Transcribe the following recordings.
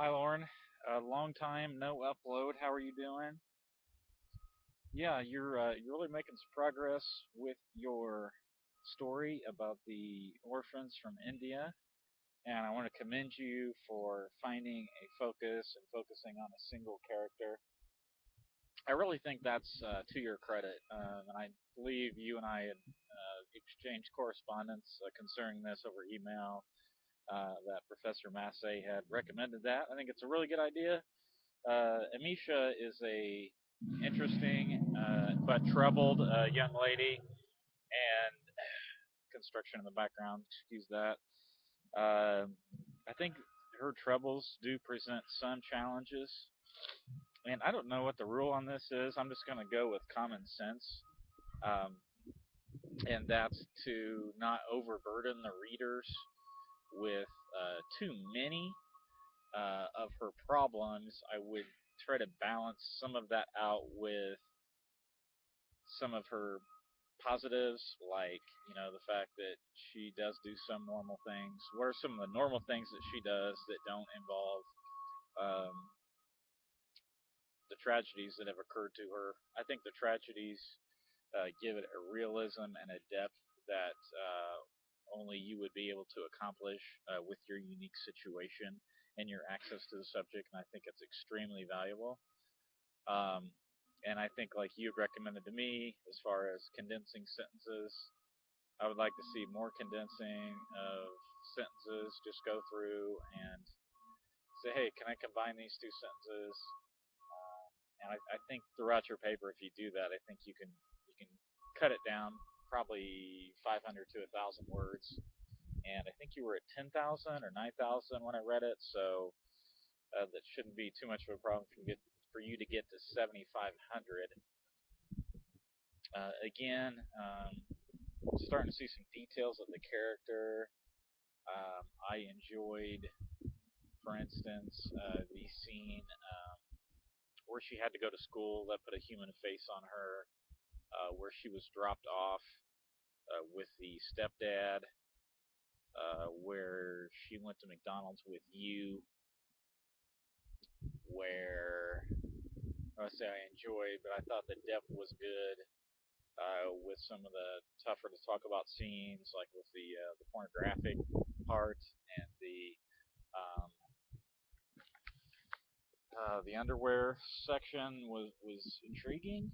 Hi, Lauren. Long time no upload. How are you doing? Yeah, you're really making some progress with your story about the orphans from India, and I want to commend you for finding a focus and focusing on a single character. I really think that's to your credit, and I believe you and I had exchanged correspondence concerning this over email. That Professor Massey had recommended that. I think it's a really good idea. Amisha is a interesting but troubled young lady, and construction in the background. Excuse that. I think her troubles do present some challenges, and I don't know what the rule on this is. I'm just going to go with common sense, um, and that's to not overburden the readers with too many of her problems. I would try to balance some of that out with some of her positives, like the fact that she does do some normal things. What are some of the normal things that she does that don't involve um, the tragedies that have occurred to her? I think the tragedies give it a realism and a depth that only you would be able to accomplish with your unique situation and your access to the subject, and I think it's extremely valuable. Um, and I think, like you recommended to me, as far as condensing sentences, I would like to see more condensing of sentences. Just go through and say, hey, can I combine these two sentences? And I think throughout your paper, if you do that, I think you can cut it down probably 500 to 1,000 words. And I think you were at 10,000 or 9,000 when I read it, so that shouldn't be too much of a problem for you to get to 7,500. Again, starting to see some details of the character. I enjoyed, for instance, the scene where she had to go to school that put a human face on her, where she was dropped off with the stepdad, where she went to McDonald's with you, where I say I enjoyed, but I thought the depth was good with some of the tougher to talk about scenes, like with the pornographic part and um, the underwear section was intriguing.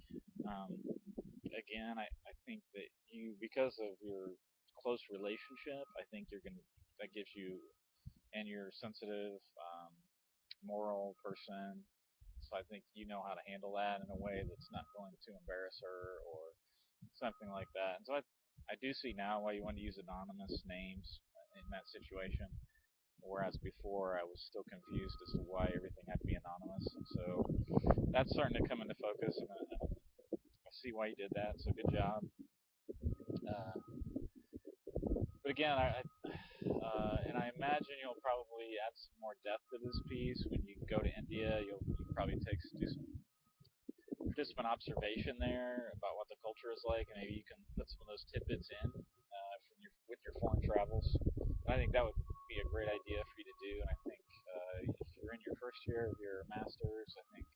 Um, Again, I think that because of your close relationship, I think that gives you, and you're a sensitive, moral person. So I think you know how to handle that in a way that's not going to embarrass her or something like that. And so I do see now why you want to use anonymous names in that situation. Whereas before, I was still confused as to why everything had to be anonymous. So that's starting to come into focus, and I see why you did that. So good job. But again, and I imagine you'll probably add some more depth to this piece when you go to India. You probably do some participant observation there about what the culture is like, and maybe you can put some of those tidbits in from with your foreign travels. And I think that would be a great idea for you to do. And I think if you're in your first year of your master's, I think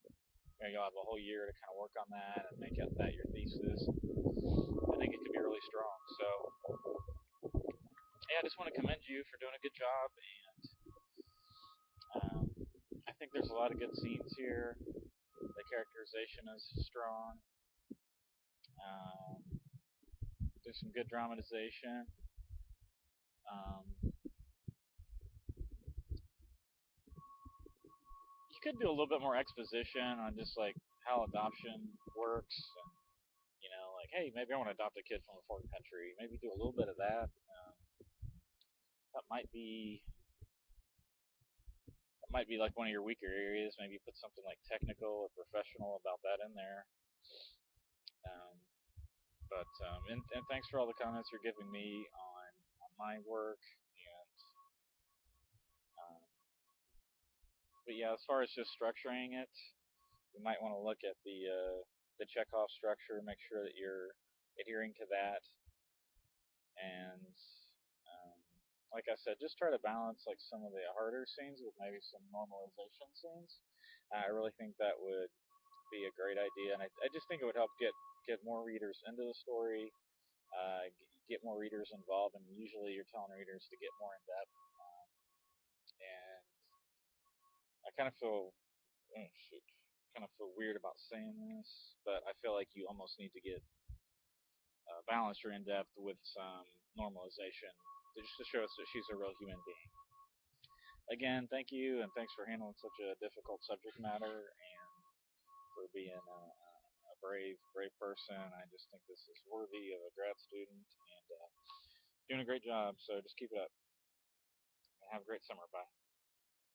you'll have a whole year to kind of work on that and make that your thesis. I think it could be really strong. So yeah, I just want to commend you for doing a good job, and um, I think there's a lot of good scenes here. The characterization is strong. Um, there's some good dramatization. You could do a little bit more exposition on just like how adoption works, and like, hey, maybe I want to adopt a kid from a foreign country. Maybe do a little bit of that. That might be like one of your weaker areas. Maybe put something like technical or professional about that in there. Um, but thanks for all the comments you're giving me on my work. And um, but yeah, as far as just structuring it, you might want to look at the Chekhov structure, make sure that you're adhering to that, and um, like I said, just try to balance like some of the harder scenes with maybe some normalization scenes. I really think that would be a great idea, and I just think it would help get more readers into the story, get more readers involved, and usually you're telling readers to get more in depth. And I kind of feel, oh shoot, kind of feel weird about saying this, but I feel like you almost need to get balance your in depth with some normalization just to show us that she's a real human being. Again, thank you, and thanks for handling such a difficult subject matter and for being a brave person. I just think this is worthy of a grad student and doing a great job. So just keep it up and have a great summer. Bye.